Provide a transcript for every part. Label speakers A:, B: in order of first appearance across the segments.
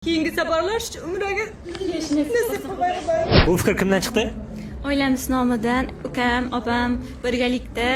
A: Keyingi safarlar umraga nasib qiladi.
B: Bu fikr kimdan chiqdi?
C: Oilamiz nomidan ukam, opam birgalikda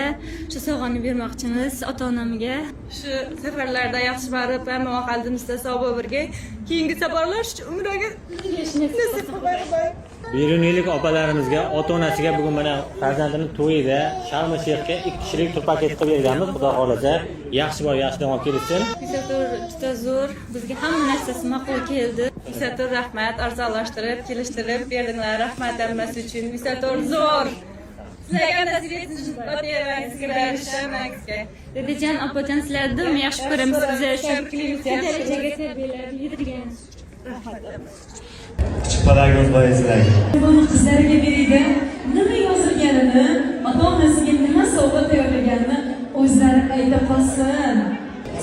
C: shu sovg'ani bermoqchimiz ota-onamga.
A: Shu safarlarda yaxshi borib, hamma mahallımizda savob birga. Keyingi safarlar umraga nasib qiladi.
B: Beruniylik opalarimizga, ota-onasiga bugun mana farzandining to'yida Sharm Sheyxga 2 kishilik tur paketi qilib berganmiz. Xudo xolasa, yaxshi bor, yaxshi davom kelsin.
C: Vizator juda zo'r, bizga hamma narsasi ma'qul keldi.
A: Vizator rahmat, arzonlashtirib, kelishtirib berdinglar. Rahmat hammasi uchun. Vizator zo'r. Sizlarga nasib etsin, otalaringizga barishmangizga.
C: Dadajon, opajon, sizlarni doim yaxshi ko'ramiz. Bizlar shu darajaga tarbiyalab yedirgansiz.
A: Rahmat.
B: Kichik palagoz boyasizlarga.
D: Buni qizlariga berida nima yozilganini, ota-onasiga nima sovg'a tayyorlaganini o'zlari ayta qolsin.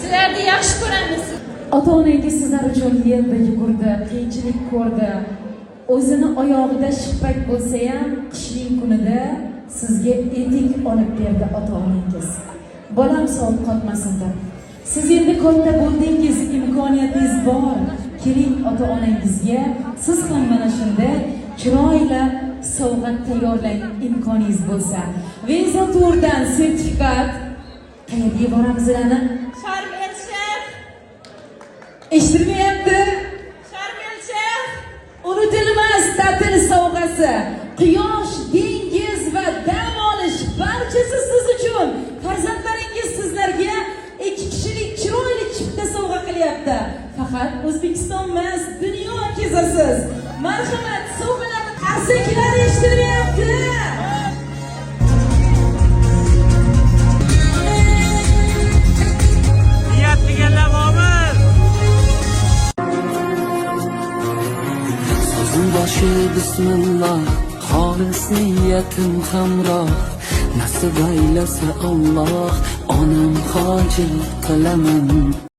C: Sizlarni yaxshi ko'ramiz.
D: Ota-onangiz sizlar uchun yerda yugurdi, qiyinchilik ko'rdi. O'zini oyog'ida shippak bo'lsa ham, qishning kunida sizga etik olib berdi ota-onangiz. Bolam sog' qotmasin deb. Siz endi katta bo'ldingiz, imkoniyatingiz bor. Keling ota-onangizga siz ham mana shunday chiroyli sovg'a tayyorlang, imkoningiz bo'lsa. Vizatordan sertifikat qayerga yuboramiz ularni?
C: Sharm el-Shayx.
D: Eshitmayapti?
C: Sharm el-Shayx.
D: Unutilmas ta'til sovg'asi. Quyosh, dengiz va dam olish barchasi siz uchun. Farzandlaringiz sizlarga 2 kishilik chiroyli chipta sovg'a qilyapti. Faqat O'zbekiston emas, dunyo kezasiz. Marhamat, sovg'alarni qarsaklar eshitilyapti.
B: Niyat deganlar bormi?
E: So'zim boshi bismillah, xolis niyatim hamroh. Nasib aylasa Alloh, onam hojil qilaman.